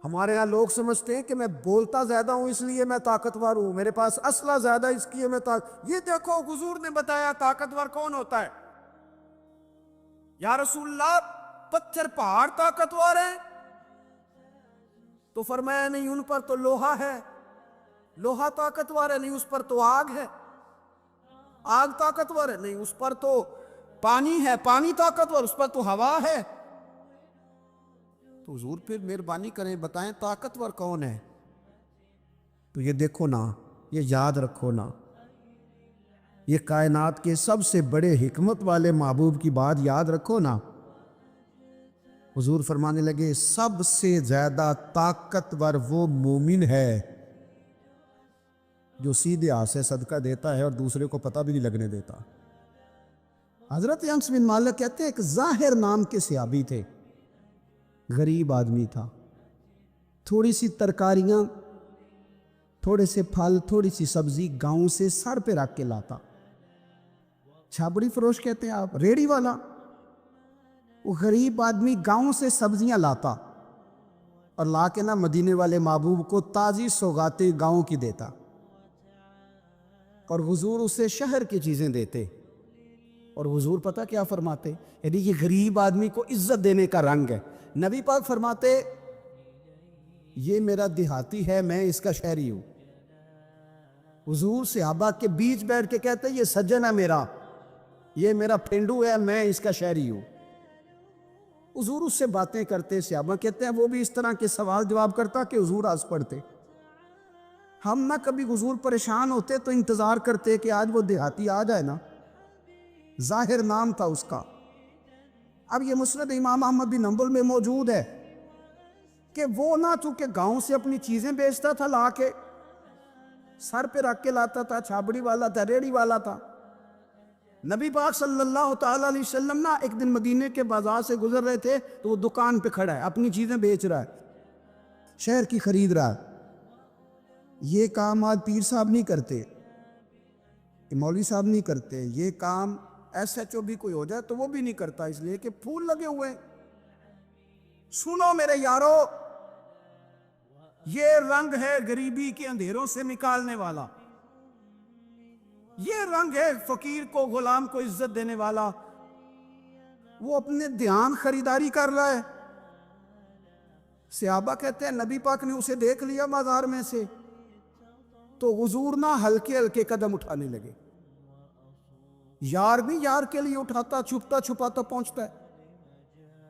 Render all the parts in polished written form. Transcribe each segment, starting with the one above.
ہمارے ہاں لوگ سمجھتے ہیں کہ میں بولتا زیادہ ہوں اس لیے میں طاقتور ہوں، میرے پاس اسلحہ زیادہ اس لیے میں یہ دیکھو حضور نے بتایا طاقتور کون ہوتا ہے۔ یا رسول اللہ پتھر پہاڑ طاقتور ہے؟ تو فرمایا نہیں، ان پر تو لوہا ہے، لوہا طاقتور ہے، نہیں اس پر تو آگ ہے۔ آگ طاقتور ہے؟ نہیں اس پر تو پانی ہے، پانی طاقتور، اس پر تو ہوا ہے۔ تو حضور پھر مہربانی کریں بتائیں طاقتور کون ہے؟ تو یہ دیکھو نا، یہ یاد رکھو نا، یہ کائنات کے سب سے بڑے حکمت والے محبوب کی بات یاد رکھو نا۔ حضور فرمانے لگے سب سے زیادہ طاقتور وہ مومن ہے جو سیدھے ہاتھ سے صدقہ دیتا ہے اور دوسرے کو پتہ بھی نہیں لگنے دیتا۔ حضرت انس بن مالک کہتے ہیں ایک ظاہر نام کے صحابی تھے، غریب آدمی تھا، تھوڑی سی ترکاریاں، تھوڑے سے پھل، تھوڑی سی سبزی گاؤں سے سر پہ رکھ کے لاتا۔ چھابڑی فروش کہتے ہیں آپ، ریڑی والا۔ وہ غریب آدمی گاؤں سے سبزیاں لاتا اور لا کے نا مدینے والے محبوب کو تازی سوغاتیں گاؤں کی دیتا، اور حضور اسے شہر کی چیزیں دیتے۔ اور حضور پتہ کیا فرماتے؟ یعنی یہ غریب آدمی کو عزت دینے کا رنگ ہے۔ نبی پاک فرماتے یہ میرا دیہاتی ہے، میں اس کا شہری ہوں۔ حضور صحابہ کے بیچ بیٹھ کے کہتے یہ سجن ہے میرا، یہ میرا پینڈو ہے، میں اس کا شہری ہوں۔ حضور اس سے باتیں کرتے، صحابہ کہتے ہیں وہ بھی اس طرح کے سوال جواب کرتا کہ حضور ہنس پڑتے۔ ہم نہ کبھی حضور پریشان ہوتے تو انتظار کرتے کہ آج وہ دیہاتی آ جائے نا، ظاہر نام تھا اس کا۔ اب یہ مسند امام احمد بن حنبل میں موجود ہے کہ وہ نہ چونکہ گاؤں سے اپنی چیزیں بیچتا تھا، لا کے سر پہ رکھ کے لاتا تھا، چھابڑی والا تھا، ریڑی والا تھا۔ نبی پاک صلی اللہ تعالیٰ علیہ وسلم نا ایک دن مدینے کے بازار سے گزر رہے تھے تو وہ دکان پہ کھڑا ہے، اپنی چیزیں بیچ رہا ہے، شہر کی خرید رہا ہے۔ یہ کام آج پیر صاحب نہیں کرتے، مولوی صاحب نہیں کرتے، یہ کام ایس ایچ او بھی کوئی ہو جائے تو وہ بھی نہیں کرتا، اس لیے کہ پھول لگے ہوئے ہیں۔ سنو میرے یارو، یہ رنگ ہے غریبی کے اندھیروں سے نکالنے والا، یہ رنگ ہے فقیر کو، غلام کو عزت دینے والا۔ وہ اپنے دھیان خریداری کر رہا ہے۔ صحابہ کہتے ہیں نبی پاک نے اسے دیکھ لیا بازار میں سے تو حضور نہ ہلکے ہلکے قدم اٹھانے لگے۔ یار بھی یار کے لیے اٹھاتا، چھپتا چھپاتا پہنچتا ہے۔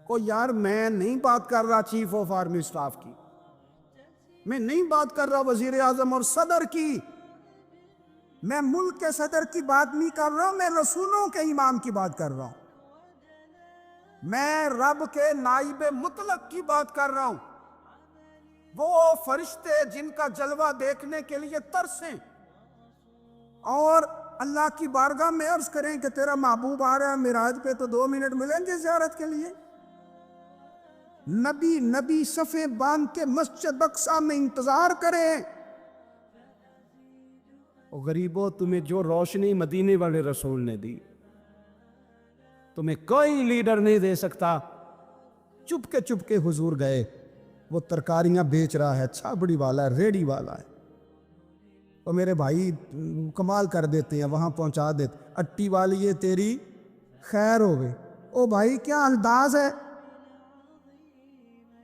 او یار میں نہیں بات کر رہا چیف آف آرمی سٹاف کی، میں نہیں بات کر رہا وزیر اعظم اور صدر کی، میں ملک کے صدر کی بات نہیں کر رہا ہوں، میں رسولوں کے امام کی بات کر رہا ہوں، میں رب کے نائب مطلق کی بات کر رہا ہوں، وہ فرشتے جن کا جلوہ دیکھنے کے لیے ترسیں اور اللہ کی بارگاہ میں عرض کریں کہ تیرا محبوب آ رہا ہے معراج پہ، تو 2 منٹ ملیں گے زیارت کے لیے؟ نبی صفیں باندھ کے مسجد اقصی میں انتظار کریں۔ اور غریبوں، تمہیں جو روشنی مدینے والے رسول نے دی تمہیں کوئی لیڈر نہیں دے سکتا۔ چپ کے حضور گئے، وہ ترکاریاں بیچ رہا ہے، چھابڑی والا ہے، ریڑی والا ہے، اور میرے بھائی کمال کر دیتے ہیں، وہاں پہنچا دیتے، اٹی والی ہے تیری خیر ہو گئی۔ او بھائی کیا انداز ہے!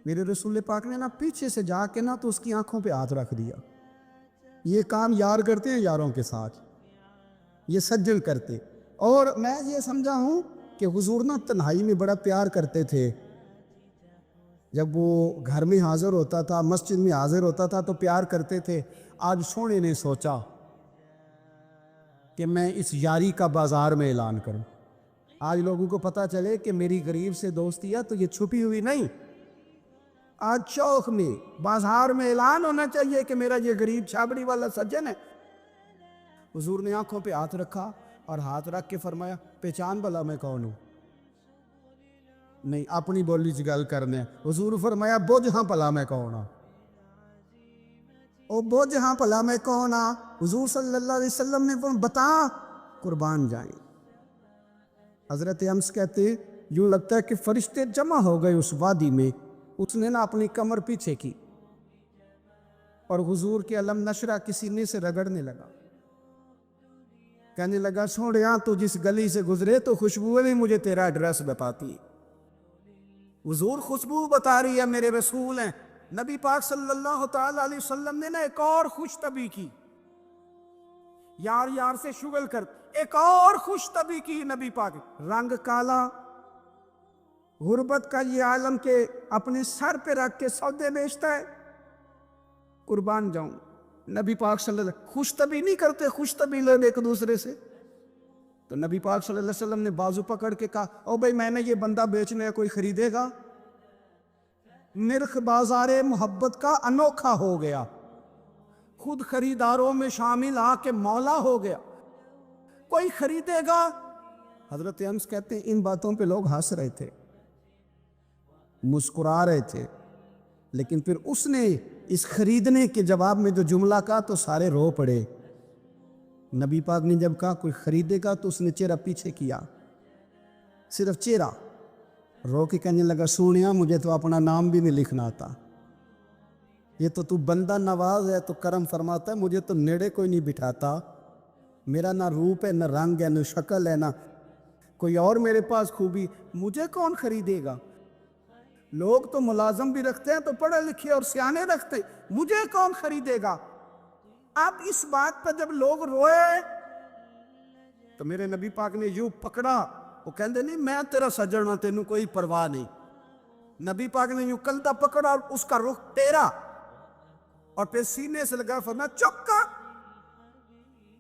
میرے رسول پاک نے نا پیچھے سے جا کے نا تو اس کی آنکھوں پہ ہاتھ رکھ دیا۔ یہ کام یار کرتے ہیں یاروں کے ساتھ، یہ سجن کرتے۔ اور میں یہ سمجھا ہوں کہ حضور نا تنہائی میں بڑا پیار کرتے تھے، جب وہ گھر میں حاضر ہوتا تھا، مسجد میں حاضر ہوتا تھا تو پیار کرتے تھے۔ آج سونے نے سوچا کہ میں اس یاری کا بازار میں اعلان کروں، آج لوگوں کو پتہ چلے کہ میری غریب سے دوستی ہے، تو یہ چھپی ہوئی نہیں، آج چوک میں بازار میں اعلان ہونا چاہیے کہ میرا یہ غریب چھابڑی والا سجن ہے۔ حضور نے آنکھوں پہ ہاتھ رکھا اور ہاتھ رکھ کے فرمایا پہچان بھلا میں کون ہوں؟ نہیں، اپنی بولی سے گل کرنے۔ حضور فرمایا بوجھ ہاں بھلا میں کون ہوں؟ او بوجھ ہاں بھلا میں کون ہوں؟ حضور صلی اللہ علیہ وسلم نے فرمایا بتا، قربان جائیں۔ حضرت انس کہتے یوں لگتا ہے کہ فرشتے جمع ہو گئے اس وادی میں۔ اس نے نا اپنی کمر پیچھے کی اور حضور کے علم نشرہ کے سینے سے رگڑنے لگا، کہنے لگا سوڑیا تو جس گلی سے گزرے تو خوشبو بھی مجھے تیرا ایڈریس بتاتی۔ حضور خوشبو بتا رہی ہے میرے رسول ہیں۔ نبی پاک صلی اللہ تعالی علیہ وسلم نے نا ایک اور خوش طبی کی، یار یار سے شغل کر ایک اور خوش طبی کی نبی پاک، رنگ کالا، غربت کا یہ عالم کے اپنے سر پہ رکھ کے سودے بیچتا ہے، قربان جاؤں۔ نبی پاک صلی اللہ علیہ وسلم خوش طبی نہیں کرتے، خوش طبی لوگ ایک دوسرے سے۔ تو نبی پاک صلی اللہ علیہ وسلم نے بازو پکڑ کے کہا او بھائی میں نے یہ بندہ بیچنا ہے، کوئی خریدے گا؟ نرخ بازار محبت کا انوکھا ہو گیا، خود خریداروں میں شامل آ کے مولا ہو گیا، کوئی خریدے گا؟ حضرت انس کہتے ہیں ان باتوں پہ لوگ ہنس رہے تھے، مسکرا رہے تھے، لیکن پھر اس نے اس خریدنے کے جواب میں جو جملہ کہا تو سارے رو پڑے۔ نبی پاک نے جب کہا کوئی خریدے گا تو اس نے چہرہ پیچھے کیا، صرف چہرہ، رو کے کہنے لگا سونیا مجھے تو اپنا نام بھی نہیں لکھنا آتا، یہ تو بندہ نواز ہے تو کرم فرماتا ہے، مجھے تو نیڑے کوئی نہیں بٹھاتا، میرا نہ روپ ہے، نہ رنگ ہے، نہ شکل ہے، نہ کوئی اور میرے پاس خوبی، مجھے کون خریدے گا؟ لوگ تو ملازم بھی رکھتے ہیں تو پڑھے لکھے اور سیانے رکھتے ہیں، مجھے کون خریدے گا؟ اب اس بات پر جب لوگ روئے تو میرے نبی پاک نے یوں پکڑا، وہ کہندے نہیں میں تیرا سجڑنا، تینوں کوئی پرواہ نہیں۔ نبی پاک نے یوں کندھا پکڑا اور اس کا رخ ٹیرا اور پھر سینے سے لگا، فرمایا چپ کر،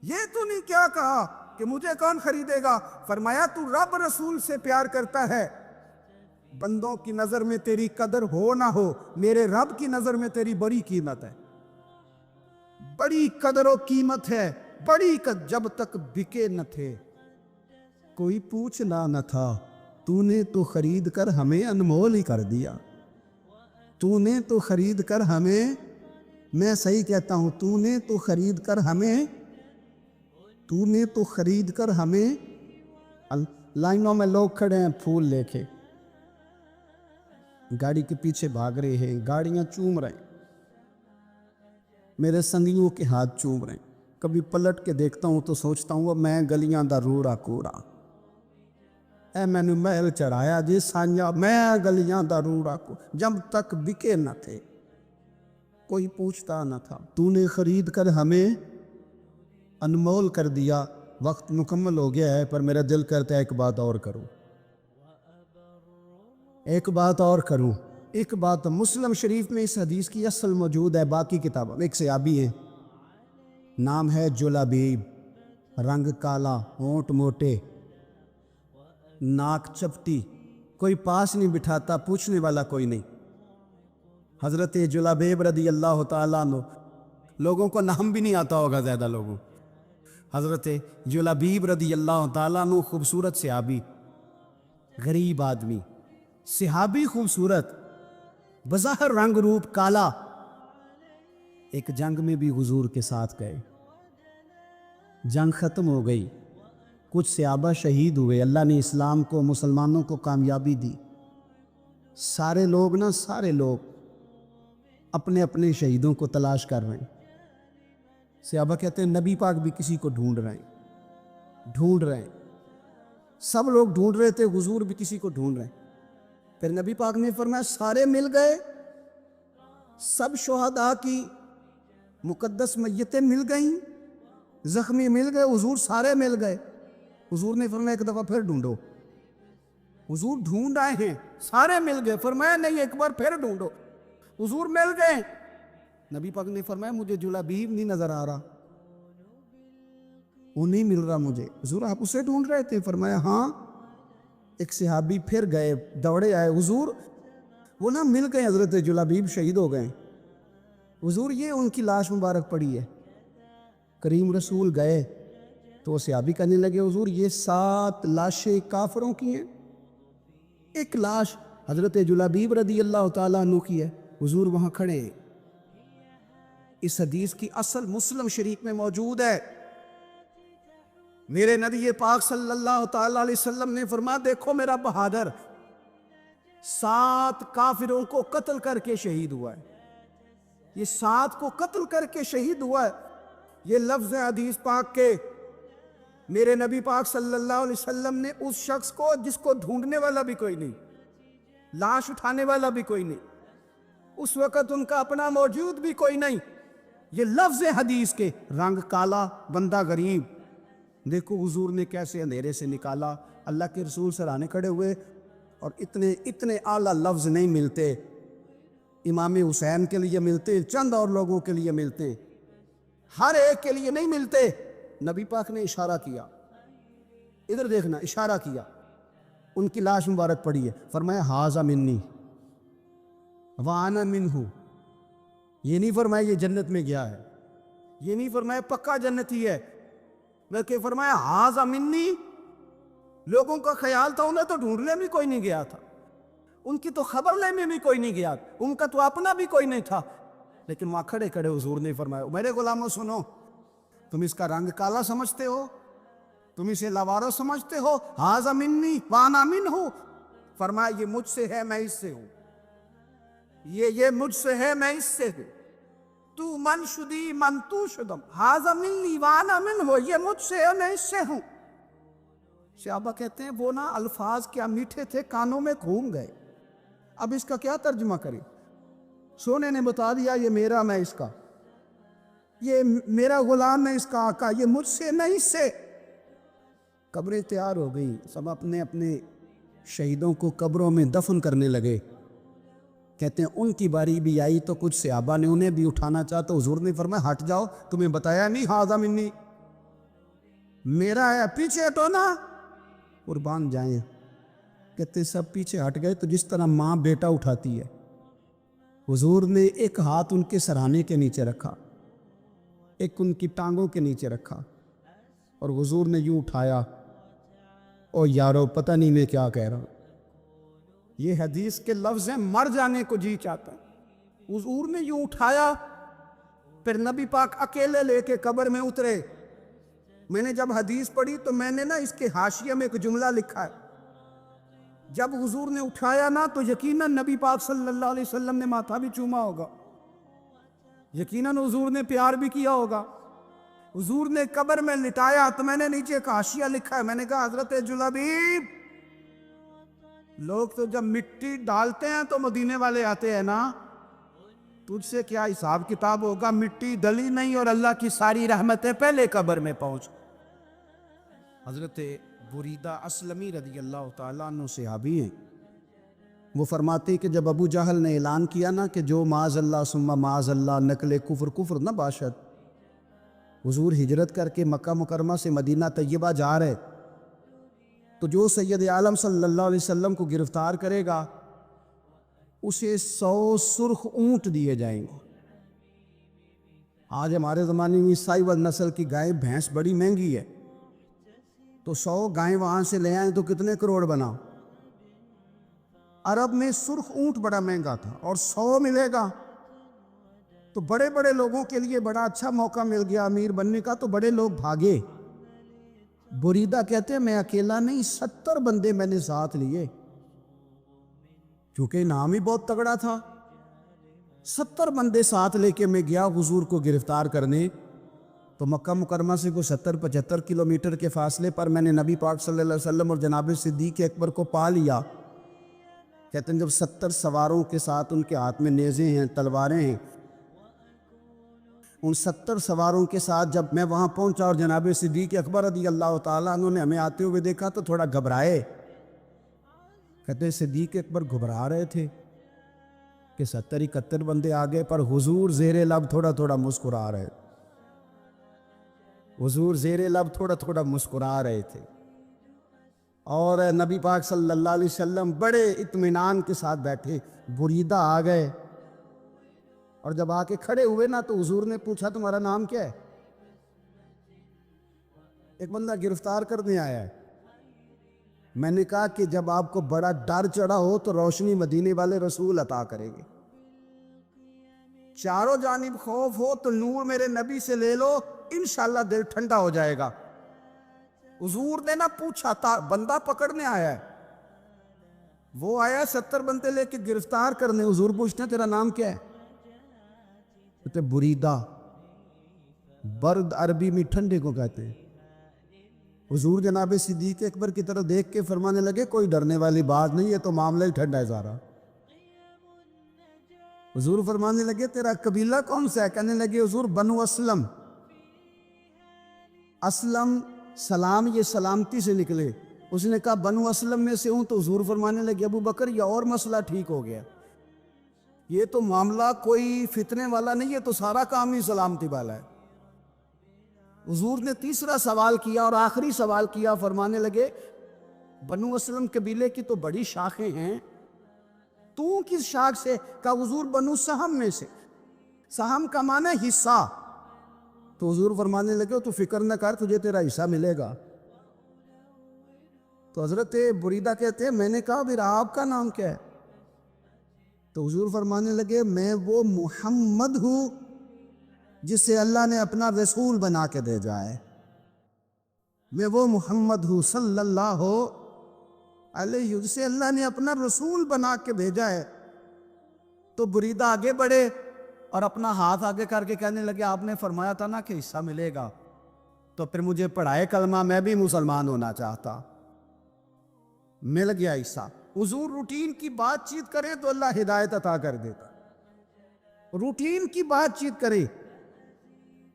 یہ تو نہیں کیا کہا کہ مجھے کون خریدے گا؟ فرمایا تو رب رسول سے پیار کرتا ہے، بندوں کی نظر میں تیری قدر ہو نہ ہو، میرے رب کی نظر میں تیری بڑی قیمت ہے، بڑی قدر و قیمت ہے، بڑی قدر، جب تک بکے نہ تھے کوئی پوچھنا نہ تھا، تو نے تو خرید کر ہمیں انمول ہی کر دیا، تو نے تو خرید کر ہمیں، میں صحیح کہتا ہوں، تو نے تو خرید کر ہمیں، لائنوں میں لوگ کھڑے ہیں پھول لے کے، گاڑی کے پیچھے بھاگ رہے ہیں، گاڑیاں چوم رہے ہیں، میرے سنگیوں کے ہاتھ چوم رہے ہیں، کبھی پلٹ کے دیکھتا ہوں تو سوچتا ہوں وہ میں گلیاں دا روڑا کوڑا، اے میں نے محل چڑھایا جی سانجا، میں گلیاں دا روڑا کوڑا، جب تک بکے نہ تھے کوئی پوچھتا نہ تھا، تو نے خرید کر ہمیں انمول کر دیا۔ وقت مکمل ہو گیا ہے پر میرا دل کرتا ہے ایک بات اور کروں، ایک بات مسلم شریف میں اس حدیث کی اصل موجود ہے، باقی کتابوں میں ایک صحابی ہے، نام ہے جلابیب، رنگ کالا، ہونٹ موٹے، ناک چپٹی، کوئی پاس نہیں بٹھاتا، پوچھنے والا کوئی نہیں۔ حضرت جلابیب رضی اللہ تعالیٰ عنہ، لوگوں کو نام بھی نہیں آتا ہوگا زیادہ لوگوں، حضرت جلابیب رضی اللہ تعالیٰ عنہ خوبصورت صحابی، غریب آدمی، صحابی خوبصورت، بظاہر رنگ روپ کالا، ایک جنگ میں بھی حضور کے ساتھ گئے، جنگ ختم ہو گئی، کچھ صحابہ شہید ہوئے، اللہ نے اسلام کو، مسلمانوں کو کامیابی دی، سارے لوگ اپنے اپنے شہیدوں کو تلاش کر رہے ہیں، صحابہ کہتے ہیں نبی پاک بھی کسی کو ڈھونڈ رہے ہیں، سب لوگ ڈھونڈ رہے تھے، حضور بھی کسی کو ڈھونڈ رہے ہیں۔ پھر نبی پاک نے فرمایا سارے مل گئے، سب شہداء کی مقدس میتیں مل گئیں، زخمی مل گئے، حضور سارے مل گئے۔ حضور نے فرمایا ایک دفعہ پھر ڈھونڈو، حضور ڈھونڈ آئے ہیں، سارے مل گئے، فرمایا نہیں ایک بار پھر ڈھونڈو، حضور مل گئے۔ نبی پاک نے فرمایا مجھے جلابیب نہیں نظر آ رہا، وہ نہیں مل رہا مجھے، حضور آپ اسے ڈھونڈ رہے تھے؟ فرمایا ہاں۔ ایک صحابی پھر گئے، دوڑے آئے، حضور وہ نہ مل گئے، حضرت جلابیب شہید ہو گئے، حضور یہ ان کی لاش مبارک پڑی ہے۔ کریم رسول گئے تو وہ صحابی کہنے لگے حضور یہ 7 لاشیں کافروں کی ہیں، ایک لاش حضرت جلابیب رضی اللہ تعالیٰ عنہ کی ہے، حضور وہاں کھڑے ہیں۔ اس حدیث کی اصل مسلم شریف میں موجود ہے، میرے نبی پاک صلی اللہ تعالیٰ علیہ وسلم نے فرمایا دیکھو میرا بہادر 7 کافروں کو قتل کر کے شہید ہوا ہے، یہ 7 کو قتل کر کے شہید ہوا ہے. یہ لفظ ہے حدیث پاک کے. میرے نبی پاک صلی اللہ علیہ وسلم نے اس شخص کو جس کو ڈھونڈنے والا بھی کوئی نہیں, لاش اٹھانے والا بھی کوئی نہیں, اس وقت ان کا اپنا موجود بھی کوئی نہیں, یہ لفظ حدیث کے, رنگ کالا, بندہ غریب. دیکھو حضور نے کیسے اندھیرے سے نکالا. اللہ کے رسول سرانے کھڑے ہوئے, اور اتنے اعلیٰ لفظ نہیں ملتے. امام حسین کے لیے ملتے, چند اور لوگوں کے لیے ملتے, ہر ایک کے لیے نہیں ملتے. نبی پاک نے اشارہ کیا, ادھر دیکھنا, اشارہ کیا, ان کی لاش مبارک پڑی ہے, فرمایا ھذا منی وانا منہ. یہ نہیں فرمایا یہ جنت میں گیا ہے, یہ نہیں فرمایا پکا جنتی ہے, بلکہ فرمایا ھذا منی. لوگوں کا خیال تھا انہیں تو ڈھونڈنے بھی کوئی نہیں گیا تھا, ان کی تو خبر لینے بھی کوئی نہیں گیا, ان کا تو اپنا بھی کوئی نہیں تھا, لیکن وہاں کھڑے کھڑے حضور نے فرمایا میرے غلاموں سنو, تم اس کا رنگ کالا سمجھتے ہو, تم اسے لوارو سمجھتے ہو, ھذا منی وانا منہ. فرمایا یہ مجھ سے ہے میں اس سے ہوں, یہ مجھ سے ہے میں اس سے ہوں. تو من شدی من تو شدم, ھذا منی وانا منہ, یہ مجھ سے ہے میں اس سے ہوں. صحابہ کہتے ہیں وہ نا الفاظ کیا میٹھے تھے, کانوں میں گھوم گئے. اب اس کا کیا ترجمہ کریں؟ سونے نے بتا دیا یہ میرا میں اس کا, یہ میرا غلام میں اس کا آقا, یہ مجھ سے میں اس سے. قبریں تیار ہو گئی, سب اپنے اپنے شہیدوں کو قبروں میں دفن کرنے لگے. کہتے ہیں ان کی باری بھی آئی تو کچھ صحابہ نے انہیں بھی اٹھانا چاہا تو حضور نے فرمایا ہٹ جاؤ, تمہیں بتایا نہیں ھذا منی, میرا ہے, پیچھے ہٹو نا, قربان جائیں. کہتے سب پیچھے ہٹ گئے, تو جس طرح ماں بیٹا اٹھاتی ہے, حضور نے ایک ہاتھ ان کے سرہانے کے نیچے رکھا, ایک ان کی ٹانگوں کے نیچے رکھا, اور حضور نے یوں اٹھایا. او یارو پتہ نہیں میں کیا کہہ رہا ہوں, یہ حدیث کے لفظ ہیں, مر جانے کو جی چاہتا ہے. حضور نے یوں اٹھایا, پھر نبی پاک اکیلے لے کے قبر میں اترے. میں نے جب حدیث پڑھی تو میں نے نا اس کے حاشیے میں ایک جملہ لکھا ہے, جب حضور نے اٹھایا نا تو یقیناً نبی پاک صلی اللہ علیہ وسلم نے ماتھا بھی چوما ہوگا, یقیناً حضور نے پیار بھی کیا ہوگا. حضور نے قبر میں لٹایا تو میں نے نیچے ایک حاشیہ لکھا ہے, میں نے کہا حضرت جلابیب, لوگ تو جب مٹی ڈالتے ہیں تو مدینے والے آتے ہیں نا, تجھ سے کیا حساب کتاب ہوگا, مٹی دلی نہیں اور اللہ کی ساری رحمتیں پہلے قبر میں پہنچ. حضرت بریدہ اسلمی رضی اللہ تعالیٰ عنہ صحابی ہیں, وہ فرماتے کہ جب ابو جہل نے اعلان کیا نا کہ جو معاذ اللہ ثم معاذ اللہ نقل کفر نہ باشد, حضور ہجرت کر کے مکہ مکرمہ سے مدینہ طیبہ جا رہے, تو جو سید عالم صلی اللہ علیہ وسلم کو گرفتار کرے گا اسے 100 سرخ اونٹ دیے جائیں گے. آج ہمارے زمانے میں سائیول نسل کی گائے بھینس بڑی مہنگی ہے, تو 100 گائیں وہاں سے لے آئیں تو کتنے کروڑ بنا. عرب میں سرخ اونٹ بڑا مہنگا تھا, اور 100 ملے گا تو بڑے بڑے لوگوں کے لیے بڑا اچھا موقع مل گیا امیر بننے کا, تو بڑے لوگ بھاگے. بریدہ کہتے ہیں میں اکیلا نہیں, 70 بندے میں نے ساتھ لیے, کیونکہ نام ہی بہت تگڑا تھا. 70 بندے ساتھ لے کے میں گیا حضور کو گرفتار کرنے. تو مکہ مکرمہ سے کوئی 70-75 کلومیٹر کے فاصلے پر میں نے نبی پاک صلی اللہ علیہ وسلم اور جناب صدیق اکبر کو پا لیا. کہتے ہیں جب 70 سواروں کے ساتھ ان کے ہاتھ میں نیزے ہیں, تلواریں ہیں, ان 70 سواروں کے ساتھ جب میں وہاں پہنچا اور جناب صدیق اکبر رضی اللہ تعالیٰ عنہ نے ہمیں آتے ہوئے دیکھا تو تھوڑا گھبرائے. کہتے ہیں صدیق اکبر گھبرا رہے تھے کہ 70-71 بندے آ گئے, پر حضور زیر لب تھوڑا تھوڑا مسکرا رہے, حضور زیر لب تھوڑا تھوڑا مسکرا رہے تھے. اور نبی پاک صلی اللہ علیہ وسلم بڑے اطمینان کے ساتھ بیٹھے. بریدہ آ گئے, اور جب آ کے کھڑے ہوئے نا تو حضور نے پوچھا تمہارا نام کیا ہے؟ ایک بندہ گرفتار کرنے آیا ہے. میں نے کہا کہ جب آپ کو بڑا ڈر چڑھا ہو تو روشنی مدینے والے رسول عطا کریں گے, چاروں جانب خوف ہو تو نور میرے نبی سے لے لو, انشاءاللہ دل ٹھنڈا ہو جائے گا. حضور نے نہ پوچھا تھا, بندہ پکڑنے آیا ہے, وہ آیا 70 بندے لے کے گرفتار کرنے. حضور پوچھتے ہیں تیرا نام کیا ہے؟ کہتے بریدہ، برد عربی میں ٹھنڈے کو کہتے ہیں۔ حضور جناب صدیق اکبر کی طرف دیکھ کے فرمانے لگے کوئی ڈرنے والی بات نہیں، یہ تو معاملہ ہی ٹھنڈا ہے سارا۔ حضور فرمانے لگے تیرا قبیلہ کون سا ہے؟ کہنے لگے حضور بنو اسلم۔ اسلم سلام، یہ سلامتی سے نکلے۔ اس نے کہا بنو اسلم میں سے ہوں، تو حضور فرمانے لگے ابو بکر یہ اور مسئلہ ٹھیک ہو گیا، یہ تو معاملہ کوئی فتنے والا نہیں، یہ تو سارا کام ہی سلامتی والا ہے۔ حضور نے تیسرا سوال کیا اور آخری سوال کیا، فرمانے لگے بنو اسلم قبیلے کی تو بڑی شاخیں ہیں، تو کس شاخ سے؟ کہا حضور بنو سہم میں سے۔ سہم کا معنی ہے حصہ۔ تو حضور فرمانے لگے تو فکر نہ کر، تجھے تیرا حصہ ملے گا۔ تو حضرت بریدہ کہتے ہیں میں نے کہا پھر آپ کا نام کیا ہے؟ تو حضور فرمانے لگے میں وہ محمد ہوں جسے اللہ نے اپنا رسول بنا کے بھیجا ہے، میں وہ محمد ہوں صلی اللہ علیہ، جسے اللہ نے اپنا رسول بنا کے بھیجا ہے۔ تو بریدہ آگے بڑھے اور اپنا ہاتھ آگے کر کے کہنے لگے آپ نے فرمایا تھا نا کہ حصہ ملے گا، تو پھر مجھے پڑھائے کلمہ، میں بھی مسلمان ہونا چاہتا۔ مل گیا حصہ۔ حضور روٹین کی بات چیت کرے تو اللہ ہدایت عطا کر دیتا، روٹین کی بات چیت کرے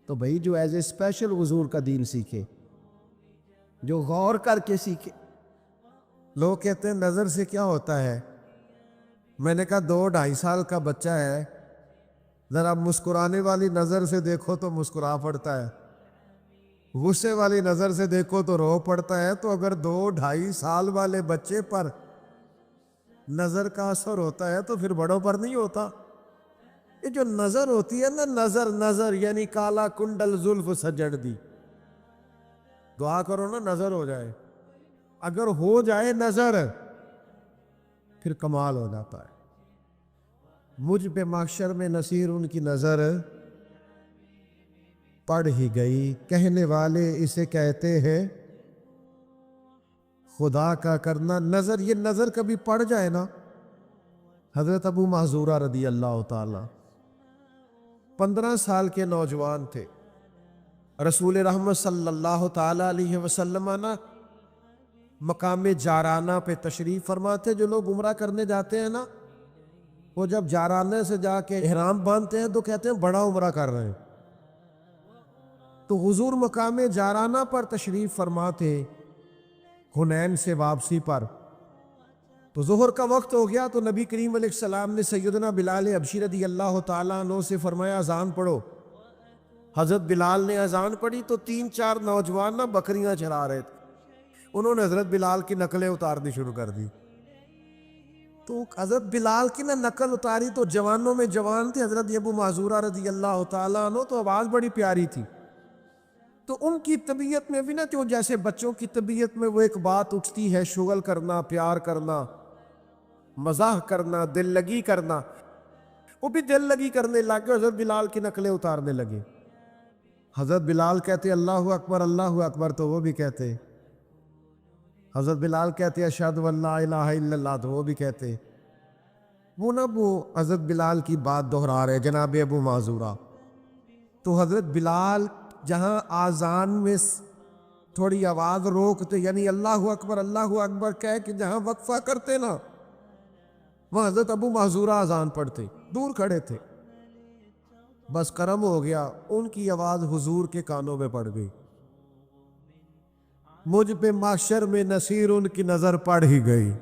تو بھائی جو ایز اے اسپیشل حضور کا دین سیکھے، جو غور کر کے سیکھے۔ لوگ کہتے ہیں نظر سے کیا ہوتا ہے؟ میں نے کہا 2-2.5 سال کا بچہ ہے، ذرا مسکرانے والی نظر سے دیکھو تو مسکرا پڑتا ہے، غصے والی نظر سے دیکھو تو رو پڑتا ہے۔ تو اگر 2-2.5 سال والے بچے پر نظر کا اثر ہوتا ہے تو پھر بڑوں پر نہیں ہوتا؟ یہ جو نظر ہوتی ہے نا، نظر یعنی کالا کنڈل زلف سجڑ دی، دعا کرو نا نظر ہو جائے۔ اگر ہو جائے نظر پھر کمال ہو جاتا ہے۔ مجھ پہ محشر میں نصیر ان کی نظر پڑ ہی گئی، کہنے والے اسے کہتے ہیں خدا کا کرنا نظر۔ یہ نظر کبھی پڑ جائے نا، حضرت ابو محذورہ رضی اللہ تعالی 15 سال کے نوجوان تھے، رسول رحمت صلی اللہ تعالی علیہ وسلم نا مقام جارانہ پہ تشریف فرماتے۔ جو لوگ عمرہ کرنے جاتے ہیں نا، وہ جب جارانہ سے جا کے احرام باندھتے ہیں تو کہتے ہیں بڑا عمرہ کر رہے ہیں۔ تو حضور مقام جارانہ پر تشریف فرماتے حنین سے واپسی پر۔ تو ظہر کا وقت ہو گیا تو نبی کریم علیہ السلام نے سیدنا بلال حبشی رضی اللہ تعالیٰ عنہ سے فرمایا اذان پڑھو۔ حضرت بلال نے اذان پڑھی تو 3-4 نوجوان نا بکریاں چرا رہے تھے، انہوں نے حضرت بلال کی نقلیں اتارنی شروع کر دی۔ تو حضرت بلال کی نا نقل اتاری تو جوانوں میں جوان تھے، حضرت ابو معذورہ رضی اللہ تعالیٰ عنہ، تو آواز بڑی پیاری تھی۔ تو ان کی طبیعت میں بھی نا، جو جیسے بچوں کی طبیعت میں وہ ایک بات اٹھتی ہے، شغل کرنا، پیار کرنا، مزاح کرنا، دل لگی کرنا، وہ بھی دل لگی کرنے لگے، حضرت بلال کی نقلیں اتارنے لگے۔ حضرت بلال کہتے اللہ اکبر تو وہ بھی کہتے، حضرت بلال کہتے اشہد ان لا الہ الا اللہ تو وہ بھی کہتے۔ وہ حضرت بلال کی بات دہرا رہے جناب ابو معذورہ۔ تو حضرت بلال جہاں آذان میں تھوڑی آواز روکتے، یعنی اللہ اکبر کہہ کہ جہاں وقفہ کرتے نا، وہاں حضرت ابو معذورہ اذان پڑھتے، دور کھڑے تھے۔ بس کرم ہو گیا، ان کی آواز حضور کے کانوں میں پڑ گئی، مجھ پہ محشر میں نصیر ان کی نظر پڑ ہی گئی۔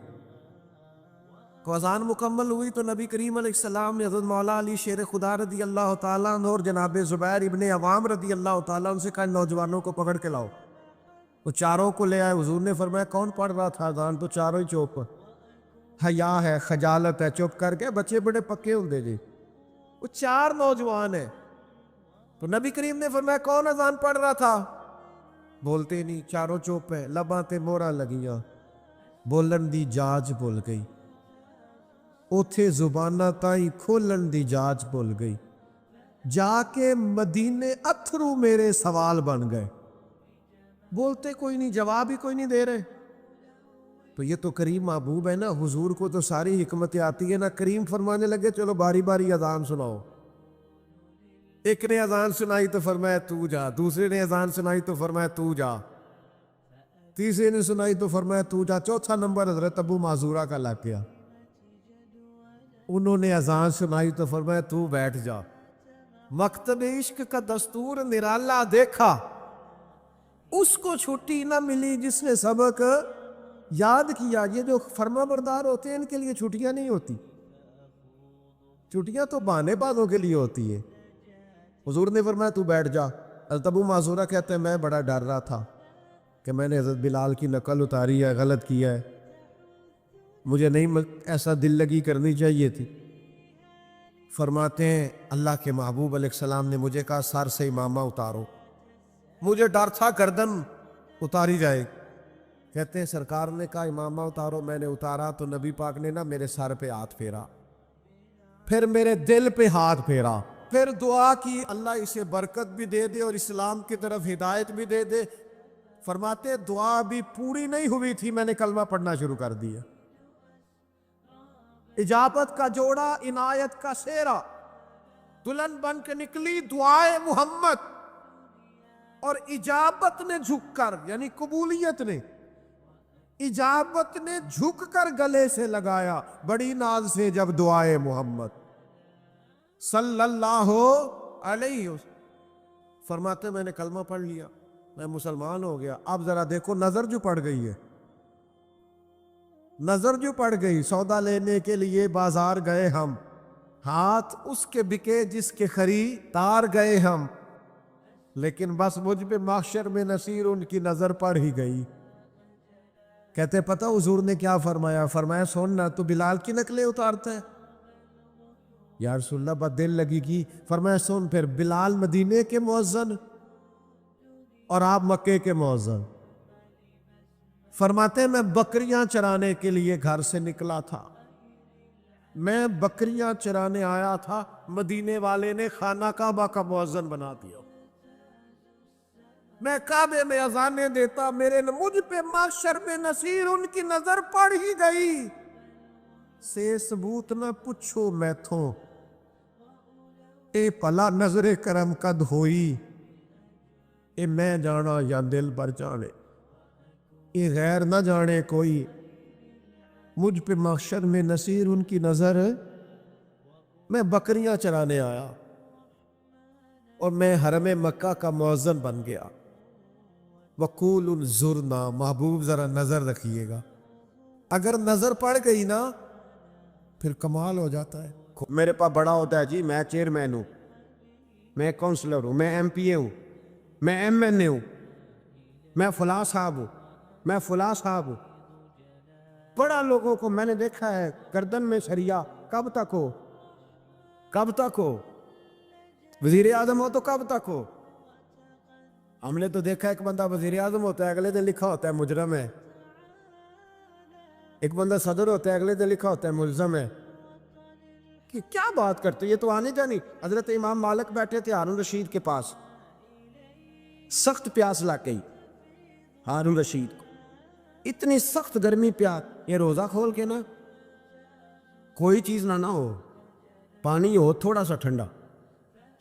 تو اذان مکمل ہوئی تو نبی کریم علیہ السلام نے حضرت مولا علی شیر خدا رضی اللہ تعالیٰ عنہ اور جناب زبیر ابن عوام رضی اللہ تعالیٰ عنہ سے کہا نوجوانوں کو پکڑ کے لاؤ۔ وہ چاروں کو لے آئے، حضور نے فرمایا کون پڑھ رہا تھا اذان؟ تو چاروں ہی چوپ، حیا ہے، خجالت ہے، چپ کر کے، بچے بڑے پکے ہوندے جی، وہ 4 نوجوان ہیں۔ تو نبی کریم نے فرمایا کون اذان پڑھ رہا تھا؟ بولتے نہیں، چاروں چوپ ہیں، لباں تے موہراں لگیاں، بولن دی جاج بھول گئی، اوتھے زباناں تائیں کھولن دی جاج بھول گئی، جا کے مدینے اتھرو میرے سوال بن گئے۔ بولتے کوئی نہیں، جواب ہی کوئی نہیں دے رہے۔ تو یہ تو کریم محبوب ہے نا، حضور کو تو ساری حکمتیں آتی ہے نا۔ کریم فرمانے لگے چلو باری باری اذان سناؤ۔ ایک نے اذان سنائی تو فرمایا تو جا، دوسرے نے اذان سنائی تو فرمایا تو جا، تیسرے نے سنائی تو فرمایا تو جا، چوتھا نمبر حضرت ابو معذورہ کا لگ گیا۔ انہوں نے اذان سنائی تو فرمایا تو بیٹھ جا۔ مکتب عشق کا دستور نرالا دیکھا، اس کو چھٹی نہ ملی جس نے سبق یاد کیا۔ یہ جو فرما بردار ہوتے ہیں ان کے لیے چھٹیاں نہیں ہوتی، چھٹیاں تو بہانے بازوں کے لیے ہوتی ہے۔ حضور نے فرمایا تو بیٹھ جا۔ حضرت ابو معذورہ کہتے ہیں میں بڑا ڈر رہا تھا کہ میں نے حضرت بلال کی نقل اتاری ہے، غلط کیا ہے، مجھے نہیں ایسا دل لگی کرنی چاہیے تھی۔ فرماتے ہیں اللہ کے محبوب علیہ السلام نے مجھے کہا سر سے امامہ اتارو، مجھے ڈر تھا گردن اتاری جائے۔ کہتے ہیں سرکار نے کہا امامہ اتارو، میں نے اتارا تو نبی پاک نے نا میرے سر پہ ہاتھ پھیرا، پھر میرے دل پہ ہاتھ پھیرا، پھر دعا کی اللہ اسے برکت بھی دے دے اور اسلام کی طرف ہدایت بھی دے دے۔ فرماتے دعا بھی پوری نہیں ہوئی تھی میں نے کلمہ پڑھنا شروع کر دیا۔ اجابت کا جوڑا، عنایت کا سیرا، دلہن بن کے نکلی دعائے محمد، اور اجابت نے جھک کر، یعنی قبولیت نے، اجابت نے جھک کر گلے سے لگایا بڑی ناز سے جب دعائے محمد صلی اللہ علیہ وسلم۔ فرماتے میں نے کلمہ پڑھ لیا، میں مسلمان ہو گیا۔ اب ذرا دیکھو نظر جو پڑ گئی ہے، نظر جو پڑ گئی، سودا لینے کے لیے بازار گئے ہم، ہاتھ اس کے بکے جس کے خریدار گئے ہم، لیکن بس مجھ پہ محشر میں نصیر ان کی نظر پڑ ہی گئی۔ کہتے پتہ حضور نے کیا فرمایا؟ فرمایا سن نہ تو بلال کی نقلیں اتارتا ہے۔ یا رسول اللہ بات دل لگی کی۔ فرمایا سن پھر بلال مدینے کے مؤذن اور آپ مکے کے مؤذن۔ فرماتے ہیں میں بکریاں چرانے کے لیے گھر سے نکلا تھا، میں بکریاں چرانے آیا تھا، مدینے والے نے خانہ کعبہ کا مؤذن بنا دیا، میں کعبے میں اذانیں دیتا، میرے مجھ پہ محشر میں نصیر ان کی نظر پڑ ہی گئی۔ سے ثبوت نہ پوچھو میں تھوں، اے پلا نظر کرم کد ہوئی، اے میں جانا یا دل بر جانے، اے غیر نہ جانے کوئی، مجھ پہ محشر میں نصیر ان کی نظر۔ میں بکریاں چرانے آیا اور میں حرم مکہ کا مؤذن بن گیا۔ وقول زرنا، محبوب ذرا نظر رکھیے گا، اگر نظر پڑ گئی نا پھر کمال ہو جاتا ہے۔ میرے پاس بڑا ہوتا ہے جی میں چیئرمین ہوں، میں کونسلر ہوں، میں ایم پی اے ہوں، میں ایم این اے ہوں، میں فلاں صاحب ہوں، میں فلاں صاحب ہوں۔ بڑا لوگوں کو میں نے دیکھا ہے گردن میں سریا، کب تک ہو، کب تک ہو، وزیر اعظم ہو تو کب تک ہو۔ ہم نے تو دیکھا ایک بندہ وزیر اعظم ہوتا ہے اگلے دن لکھا ہوتا ہے مجرم ہے، ایک بندہ صدر ہوتا ہے اگلے دن لکھا ہوتا ہے ملزم ہے۔ کہ کیا بات کرتے، یہ تو آنے جانی۔ حضرت امام مالک بیٹھے تھے ہارون رشید کے پاس، سخت پیاس لگ گئی ہارون رشید کو، اتنی سخت گرمی پیاس، یہ روزہ کھول کے نا کوئی چیز نہ ہو، پانی ہو تھوڑا سا ٹھنڈا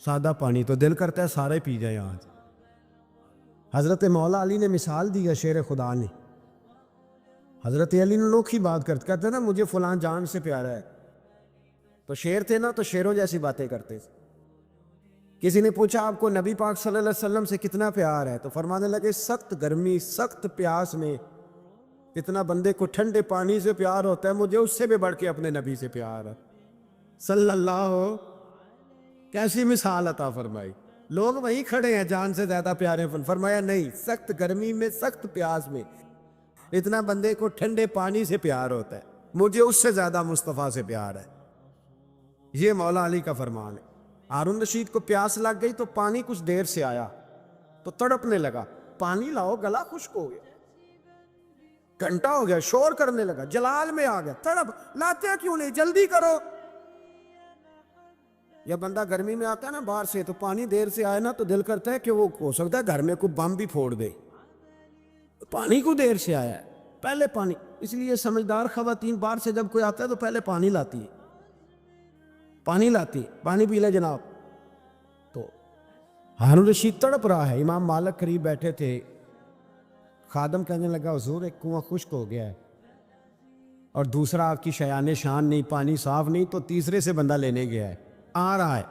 سادہ پانی، تو دل کرتا ہے سارے پی جائیں آج۔ حضرت مولا علی نے مثال دی ہے شیر خدا نے، حضرت علی نے انوکھی بات کہتے ہیں نا مجھے فلاں جان سے پیارا ہے، تو شیر تھے نا تو شیروں جیسی باتیں کرتے تھے۔ کسی نے پوچھا آپ کو نبی پاک صلی اللہ علیہ وسلم سے کتنا پیار ہے، تو فرمانے لگے سخت گرمی سخت پیاس میں اتنا بندے کو ٹھنڈے پانی سے پیار ہوتا ہے، مجھے اس سے بھی بڑھ کے اپنے نبی سے پیار ہے صلی اللہ۔ کیسی مثال عطا فرمائی، لوگ وہیں کھڑے ہیں جان سے زیادہ پیارے، فرمایا نہیں، سخت گرمی میں سخت پیاس میں اتنا بندے کو ٹھنڈے پانی سے پیار ہوتا ہے، مجھے اس سے زیادہ مصطفیٰ سے پیار ہے۔ یہ مولا علی کا فرمان ہے۔ ہارون رشید کو پیاس لگ گئی تو پانی کچھ دیر سے آیا تو تڑپنے لگا، پانی لاؤ گلا خشک ہو گیا، گھنٹہ ہو گیا، شور کرنے لگا، جلال میں آ گیا، تڑپ، لاتے کیوں نہیں، جلدی کرو۔ یا بندہ گرمی میں آتا ہے نا باہر سے تو پانی دیر سے آئے نا تو دل کرتا ہے کہ وہ ہو سکتا ہے گھر میں کوئی بم بھی پھوڑ دے، پانی کو دیر سے آیا ہے، پہلے پانی۔ اس لیے سمجھدار خواتین باہر سے جب کوئی آتا ہے تو پہلے پانی لاتی ہے، پانی لاتی، پانی پی لے جناب، تو ہارون رشید تڑپ رہا ہے، امام مالک قریب بیٹھے تھے، خادم کہنے لگا حضور ایک کنواں خشک ہو گیا ہے اور دوسرا آپ کی شایان شان نہیں، پانی صاف نہیں، تو تیسرے سے بندہ لینے گیا ہے، آ رہا ہے۔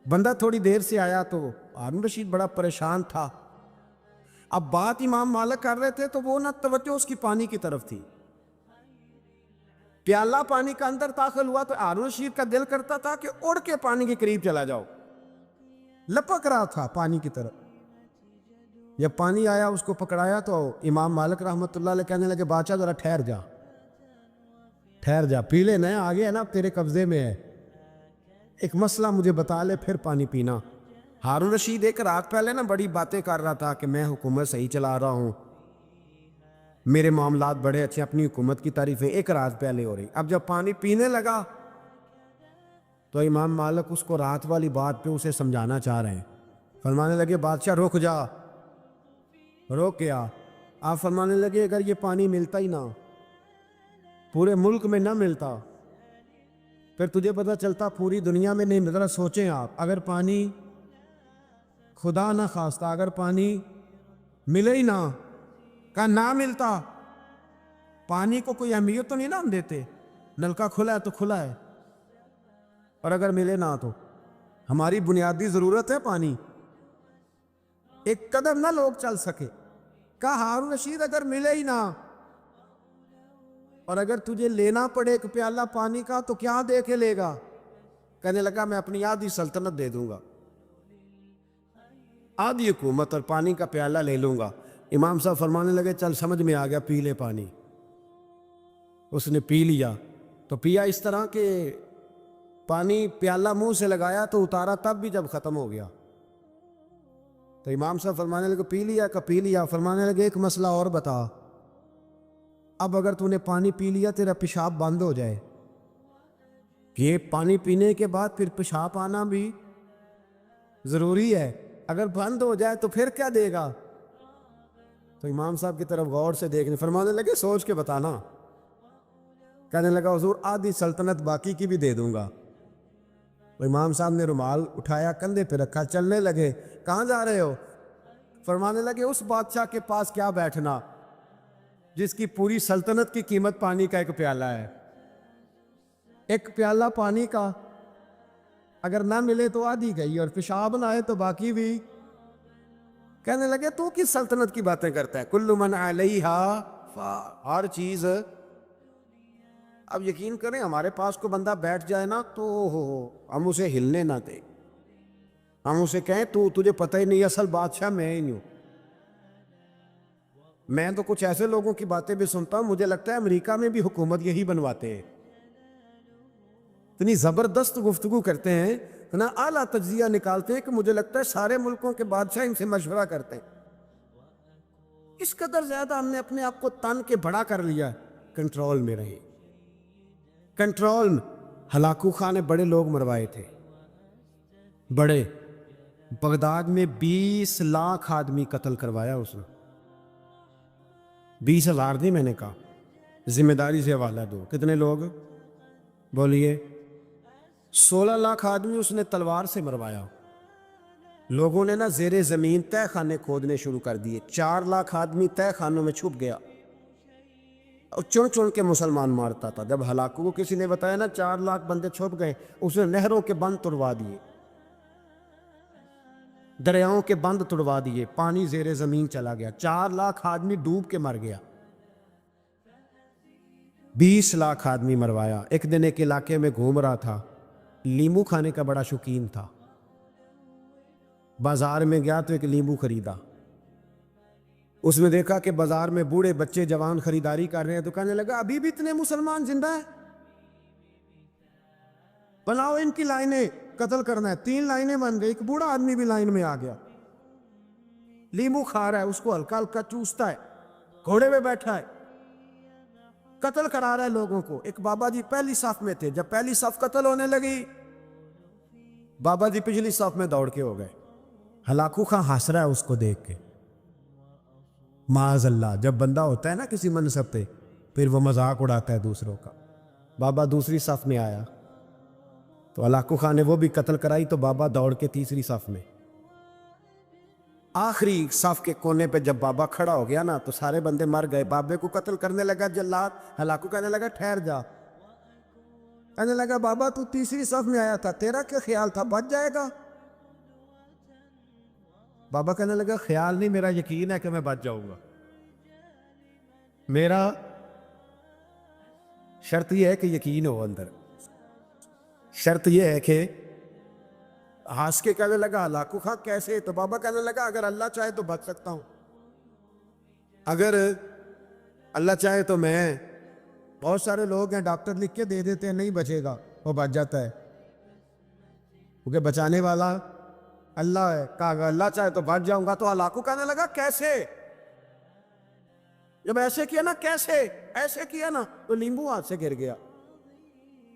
بندہ تھوڑی دیر سے آیا تو ہارون رشید بڑا پریشان تھا۔ اب بات امام مالک کر رہے تھے تو وہ نہ توجہ اس کی پانی کی طرف تھی، پیالہ پانی کا اندر داخل ہوا تو ہارون رشید کا دل کرتا تھا کہ اڑ کے پانی کے قریب چلا جاؤ، لپک رہا تھا پانی کی طرف۔ جب پانی آیا اس کو پکڑایا تو امام مالک رحمۃ اللہ علیہ کہنے لگے بادشاہ ذرا ٹھہر جا، ٹھہر جا، پی لے، نیا آگے ہے نا، تیرے قبضے میں ہے، ایک مسئلہ مجھے بتا لے پھر پانی پینا۔ ہارون رشید ایک رات پہلے نا بڑی باتیں کر رہا تھا کہ میں حکومت صحیح چلا رہا ہوں، میرے معاملات بڑے اچھے، اپنی حکومت کی تعریفیں ایک رات پہلے ہو رہی۔ اب جب پانی پینے لگا تو امام مالک اس کو رات والی بات پہ اسے سمجھانا چاہ رہے ہیں، فرمانے لگے بادشاہ رک جا، روک گیا۔ آپ فرمانے لگے اگر یہ پانی ملتا ہی نہ، پورے ملک میں نہ ملتا، پھر تجھے پتہ چلتا پوری دنیا میں نہیں۔ ذرا سوچیں آپ، اگر پانی خدا نہ خواستہ اگر پانی ملے ہی نہ، کہ نہ ملتا، پانی کو کوئی اہمیت تو نہیں نا ہم دیتے، نلکا کھلا ہے تو کھلا ہے، اور اگر ملے نہ تو ہماری بنیادی ضرورت ہے پانی، ایک قدم نہ لوگ چل سکے۔ کہا ہارون رشید اگر ملے ہی نہ اور اگر تجھے لینا پڑے ایک پیالہ پانی کا تو کیا دے کے لے گا؟ کہنے لگا میں اپنی آدھی سلطنت دے دوں گا، آدھی حکومت اور پانی کا پیالہ لے لوں گا۔ امام صاحب فرمانے لگے چل سمجھ میں آ گیا، پی لے پانی۔ اس نے پی لیا تو پیا اس طرح کہ پانی پیالہ منہ سے لگایا تو اتارا تب بھی جب ختم ہو گیا تو امام صاحب فرمانے لگے پی لیا؟ کہ پی لیا۔ فرمانے لگے ایک مسئلہ اور بتا، اب اگر تو نے پانی پی لیا تیرا پیشاب بند ہو جائے، یہ پانی پینے کے بعد پھر پیشاب آنا بھی ضروری ہے، اگر بند ہو جائے تو پھر کیا دے گا؟ تو امام صاحب کی طرف غور سے دیکھنے، فرمانے لگے سوچ کے بتانا۔ کہنے لگا حضور آدھی سلطنت باقی کی بھی دے دوں گا۔ تو امام صاحب نے رومال اٹھایا کندھے پہ رکھا، چلنے لگے۔ کہاں جا رہے ہو؟ فرمانے لگے اس بادشاہ کے پاس کیا بیٹھنا جس کی پوری سلطنت کی قیمت پانی کا ایک پیالہ ہے۔ ایک پیالہ پانی کا اگر نہ ملے تو آدھی گئی، اور پیشاب نہ آئے تو باقی بھی۔ کہنے لگے تو کس سلطنت کی باتیں کرتا ہے؟ کل من علیہا ہر چیز۔ اب یقین کریں ہمارے پاس کو بندہ بیٹھ جائے نا تو ہم اسے ہلنے نہ دیں، ہم اسے کہیں تو تجھے پتہ ہی نہیں اصل بادشاہ میں ہی نہیں ہوں۔ میں تو کچھ ایسے لوگوں کی باتیں بھی سنتا ہوں، مجھے لگتا ہے امریکہ میں بھی حکومت یہی بنواتے ہیں، اتنی زبردست گفتگو کرتے ہیں، اتنا اعلیٰ تجزیہ نکالتے ہیں کہ مجھے لگتا ہے سارے ملکوں کے بادشاہ ان سے مشورہ کرتے ہیں۔ اس قدر زیادہ ہم نے اپنے آپ کو تن کے بڑا کر لیا، کنٹرول میں رہے، کنٹرول میں۔ ہلاکو خان نے بڑے لوگ مروائے تھے، بڑے، بغداد میں 20 لاکھ آدمی قتل کروایا اس نے۔ 20,000 نہیں، میں نے کہا ذمہ داری سے حوالہ دو، کتنے لوگ بولیے؟ 16 لاکھ آدمی اس نے تلوار سے مروایا۔ لوگوں نے نا زیر زمین تہ خانے کھودنے شروع کر دیے، 4 لاکھ آدمی تہ خانوں میں چھپ گیا اور چن چن کے مسلمان مارتا تھا۔ جب ہلاکو کو کسی نے بتایا نا 4 لاکھ بندے چھپ گئے، اس نے نہروں کے بند توڑوا دیے، دریاؤں کے بند توڑوا دیے، پانی زیر زمین چلا گیا، 4 لاکھ آدمی ڈوب کے مر گیا، 20 لاکھ آدمی مروایا۔ ایک دن ایک علاقے میں گھوم رہا تھا، لیمو کھانے کا بڑا شوقین تھا، بازار میں گیا تو ایک لیمو خریدا۔ اس میں دیکھا کہ بازار میں بوڑھے بچے جوان خریداری کر رہے ہیں، تو کہنے لگا ابھی بھی اتنے مسلمان زندہ ہیں، بناؤ ان کی لائنیں، قتل کرنا ہے۔ 3 لائنیں بن گئی، ایک بوڑھا آدمی بھی لائن میں آ گیا، لیمو کھا رہا ہے، اس کو ہلکا ہلکا چوستا ہے، گھوڑے پہ بیٹھا ہے، قتل کرا رہا ہے لوگوں کو۔ ایک بابا جی پہلی صف میں تھے، جب پہلی صف قتل ہونے لگی، بابا جی پچھلی صف میں دوڑ کے ہو گئے۔ ہلاکو خان ہنس رہا ہے اس کو دیکھ کے، معاذ اللہ، جب بندہ ہوتا ہے نا کسی منصب پہ پھر وہ مذاق اڑاتا ہے دوسروں کا۔ بابا دوسری صف میں آیا تو ہلاکو خان نے وہ بھی قتل کرائی، تو بابا دوڑ کے تیسری صف میں، آخری صف کے کونے پہ جب بابا کھڑا ہو گیا نا تو سارے بندے مر گئے. بابے کو قتل کرنے لگا جلاد. ہلاکو کہنے لگا ٹھہر جا. کہنے لگا بابا تو تیسری صف میں آیا تھا, تیرا کیا خیال تھا بچ جائے گا؟ بابا کہنے لگا خیال نہیں, میرا یقین ہے کہ میں بچ جاؤں گا. میرا شرط یہ ہے کہ یقین ہو اندر. شرط یہ ہے کہ ہنس کے کہنے لگا ہلاکو خاں کیسے؟ تو بابا کہنے لگا اگر اللہ چاہے تو بچ سکتا ہوں, اگر اللہ چاہے تو میں. بہت سارے لوگ ہیں ڈاکٹر لکھ کے دے دیتے ہیں نہیں بچے گا, وہ بچ جاتا ہے کیونکہ بچانے والا اللہ ہے. کہا اگر اللہ چاہے تو بچ جاؤں گا. تو ہلاکو کہنے لگا کیسے؟ جب ایسے کیا نا, کیسے ایسے کیا نا, تو لیمبو ہاتھ سے گر گیا.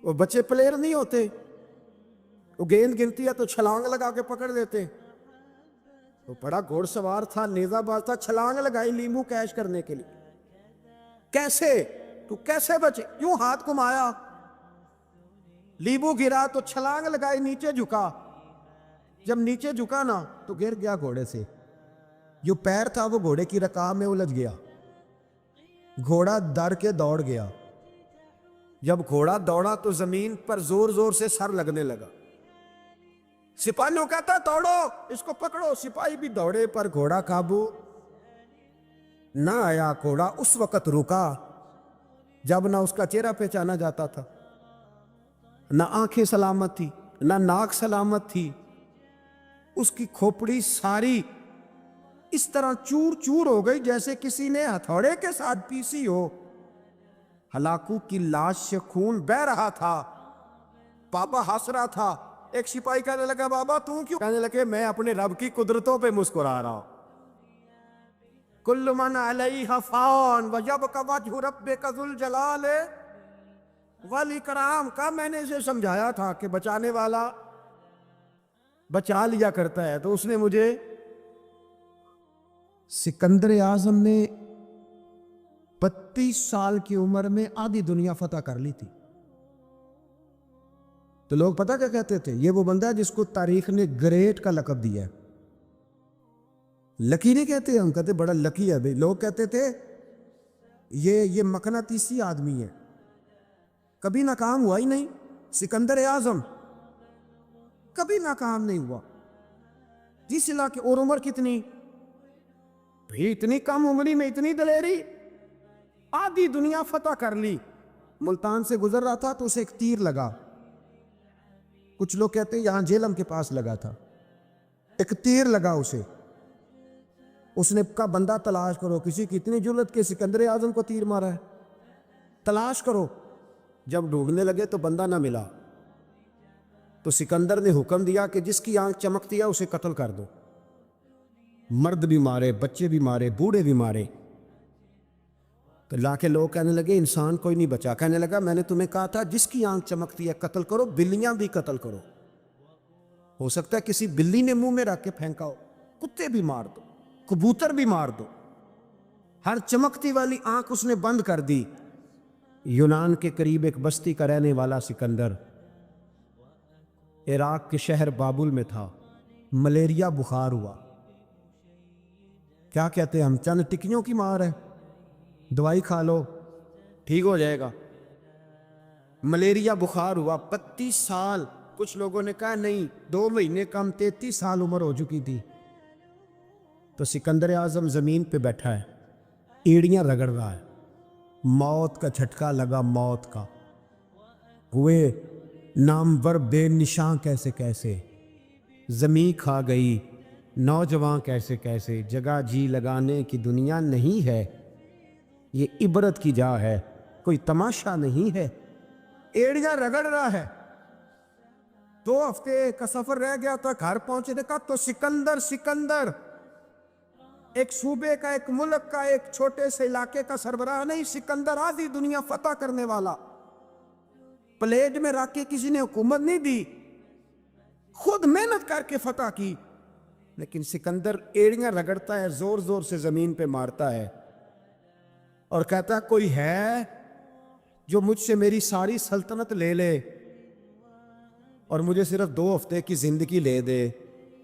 وہ بچے پلیئر نہیں ہوتے, وہ گیند گرتی ہے تو چھلانگ لگا کے پکڑ لیتے. تو بڑا گھوڑ سوار تھا, نیزہ باز تھا, چھلانگ لگائی لیمبو کیچ کرنے کے لیے. کیسے؟ تو کیسے بچے؟ یوں ہاتھ گھمایا, لیمبو گرا تو چھلانگ لگائی, نیچے جھکا. جب نیچے جھکا نا تو گر گیا گھوڑے سے. جو پیر تھا وہ گھوڑے کی رکاب میں الجھ گیا. گھوڑا ڈر کے دوڑ گیا. جب گھوڑا دوڑا تو زمین پر زور زور سے سر لگنے لگا. سپاہیوں کہتا دوڑو اس کو پکڑو. سپاہی بھی دوڑے پر گھوڑا قابو نہ آیا. گھوڑا اس وقت رکا جب نہ اس کا چہرہ پہچانا جاتا تھا, نہ آنکھیں سلامت تھی, نہ ناک سلامت تھی. اس کی کھوپڑی ساری اس طرح چور چور ہو گئی جیسے کسی نے ہتھوڑے کے ساتھ پیسی ہو. ہلاکو کی لاش سے خون بہ رہا تھا. بابا ہنس رہا تھا. ایک سپاہی کہنے لگا بابا تم کیوں؟ کہنے لگے میں اپنے رب کی قدرتوں پہ مسکرا رہا ہوں. کل من علیہا فان ویبقی وجہ ربک ذو الجلال والاکرام. کا میں نے اسے سمجھایا تھا کہ بچانے والا بچا لیا کرتا ہے, تو اس نے مجھے. سکندر اعظم نے 32 سال کی عمر میں آدھی دنیا فتح کر لی تھی. تو لوگ پتہ کیا کہتے تھے؟ یہ وہ بندہ ہے جس کو تاریخ نے گریٹ کا لقب دیا ہے. لکی نہیں کہتے, ہم کہتے بڑا لکی ہے بھائی. لوگ کہتے تھے یہ مقناطیسی آدمی ہے, کبھی ناکام ہوا ہی نہیں. سکندر اعظم کبھی ناکام نہیں ہوا. جس علاقے, اور عمر کتنی بھی, اتنی کم عمری میں اتنی دلیری, آدھی دنیا فتح کر لی. ملتان سے گزر رہا تھا تو اسے ایک تیر لگا. کچھ لوگ کہتے ہیں یہاں جہلم کے پاس لگا تھا. ایک تیر لگا اسے. اس نے کہا بندہ تلاش کرو, کسی کی اتنی جرت کہ سکندر اعظم کو تیر مارا ہے, تلاش کرو. جب ڈھونڈنے لگے تو بندہ نہ ملا. تو سکندر نے حکم دیا کہ جس کی آنکھ چمکتی ہے اسے قتل کر دو. مرد بھی مارے, بچے بھی مارے, بوڑھے بھی مارے. تو لا کے لوگ کہنے لگے انسان کوئی نہیں بچا. کہنے لگا میں نے تمہیں کہا تھا جس کی آنکھ چمکتی ہے قتل کرو. بلیاں بھی قتل کرو. ہو سکتا ہے کسی بلی نے منہ میں رکھ کے پھینکا ہو. کتے بھی مار دو, کبوتر بھی مار دو. ہر چمکتی والی آنکھ اس نے بند کر دی. یونان کے قریب ایک بستی کا رہنے والا سکندر عراق کے شہر بابل میں تھا. ملیریا بخار ہوا. کیا کہتے ہیں ہم, چند ٹکیوں کی مار ہے, دوائی کھا لو ٹھیک ہو جائے گا. ملیریا بخار ہوا. 32 سال, کچھ لوگوں نے کہا نہیں 2 مہینے کم, 33 سال عمر ہو چکی تھی. تو سکندر اعظم زمین پہ بیٹھا ہے, ایڑیاں رگڑ رہا ہے. موت کا جھٹکا لگا, موت کا. ہوئے نامور بے نشاں کیسے کیسے, زمین کھا گئی نوجوان کیسے کیسے. جگہ جی لگانے کی دنیا نہیں ہے, یہ عبرت کی جا ہے, کوئی تماشا نہیں ہے. ایڑیاں رگڑ رہا ہے. 2 ہفتے کا سفر رہ گیا تھا, گھر پہنچے دیکھا تو سکندر ایک صوبے کا, ایک ملک کا, ایک چھوٹے سے علاقے کا سربراہ نہیں. سکندر آدھی دنیا فتح کرنے والا. پلیٹ میں رکھ کے کسی نے حکومت نہیں دی, خود محنت کر کے فتح کی. لیکن سکندر ایڑیاں رگڑتا ہے, زور زور سے زمین پہ مارتا ہے اور کہتا ہے کوئی ہے جو مجھ سے میری ساری سلطنت لے لے اور مجھے صرف 2 ہفتے کی زندگی لے دے.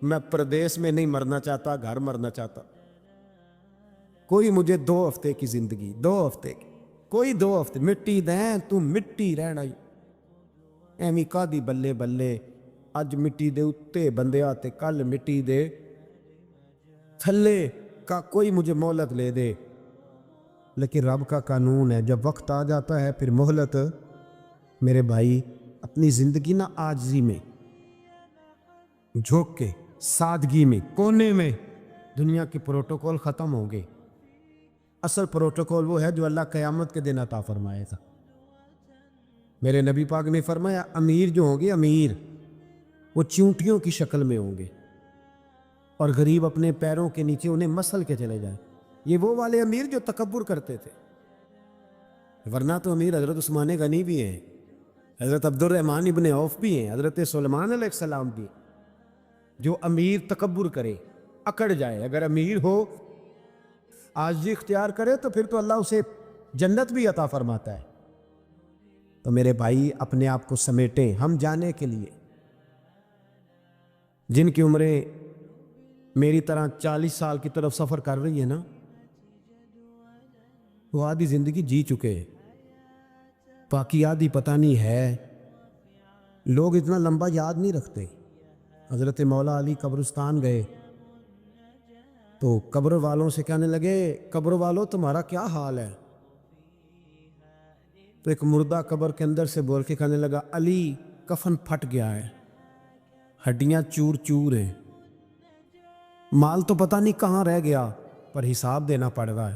میں پردیس میں نہیں مرنا چاہتا, گھر مرنا چاہتا. کوئی مجھے 2 ہفتے کی زندگی, 2 ہفتے کی, کوئی 2 ہفتے مٹی دیں, تو مٹی رہنا ہی ایویں کادی بلے بلے. اج مٹی دے اتے بندے آتے, کل مٹی دے تھلے کا کوئی مجھے مہلت لے دے. لیکن رب کا قانون ہے, جب وقت آ جاتا ہے پھر مہلت. میرے بھائی اپنی زندگی نہ عاجزی میں, جھوک کے, سادگی میں, کونے میں, دنیا کے پروٹوکول ختم ہوں گے. اصل پروٹوکول وہ ہے جو اللہ قیامت کے دن عطا فرمائے تھا. میرے نبی پاک نے فرمایا امیر جو ہوں گے, امیر وہ چونٹیوں کی شکل میں ہوں گے, اور غریب اپنے پیروں کے نیچے انہیں مسل کے چلے جائیں. یہ وہ والے امیر جو تکبر کرتے تھے, ورنہ تو امیر حضرت عثمان غنی بھی ہیں, حضرت عبد الرحمن ابن عوف بھی ہیں, حضرت سلیمان علیہ السلام بھی. جو امیر تکبر کرے, اکڑ جائے, اگر امیر ہو عاجزی اختیار کرے تو پھر تو اللہ اسے جنت بھی عطا فرماتا ہے. تو میرے بھائی اپنے آپ کو سمیٹیں. ہم جانے کے لیے, جن کی عمریں میری طرح 40 سال کی طرف سفر کر رہی ہے نا, وہ آدھی زندگی جی چکے, باقی آدھی پتہ نہیں ہے. لوگ اتنا لمبا یاد نہیں رکھتے. حضرت مولا علی قبرستان گئے تو قبر والوں سے کہنے لگے, قبر والوں تمہارا کیا حال ہے؟ تو ایک مردہ قبر کے اندر سے بول کے کہنے لگا, علی کفن پھٹ گیا ہے, ہڈیاں چور چور ہیں, مال تو پتہ نہیں کہاں رہ گیا, پر حساب دینا پڑ رہا ہے.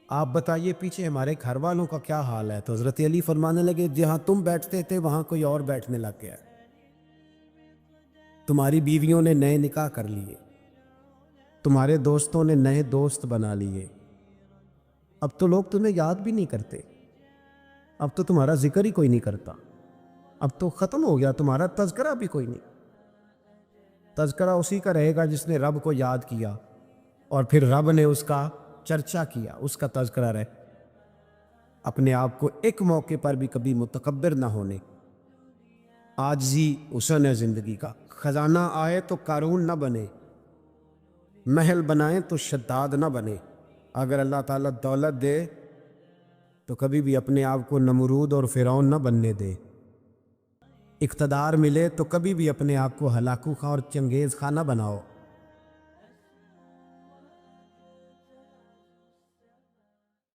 آپ بتائیے پیچھے ہمارے گھر والوں کا کیا حال ہے؟ تو حضرت علی فرمانے لگے, جہاں تم بیٹھتے تھے وہاں کوئی اور بیٹھنے لگ گیا. تمہاری بیویوں نے نئے نکاح کر لیے, تمہارے دوستوں نے نئے دوست بنا لیے. اب تو لوگ تمہیں یاد بھی نہیں کرتے, اب تو تمہارا ذکر ہی کوئی نہیں کرتا, اب تو ختم ہو گیا, تمہارا تذکرہ بھی کوئی نہیں. تذکرہ اسی کا رہے گا جس نے رب کو یاد کیا, اور پھر رب نے اس کا چرچا کیا, اس کا تذکرہ رہے. اپنے آپ کو ایک موقع پر بھی کبھی متکبر نہ ہونے. عاجزی حسن ہے زندگی کا. خزانہ آئے تو قارون نہ بنے, محل بنائیں تو شداد نہ بنے. اگر اللہ تعالیٰ دولت دے تو کبھی بھی اپنے آپ کو نمرود اور فرعون نہ بننے دے. اقتدار ملے تو کبھی بھی اپنے آپ کو ہلاکو خواہ اور چنگیز خواہ نہ بناؤ.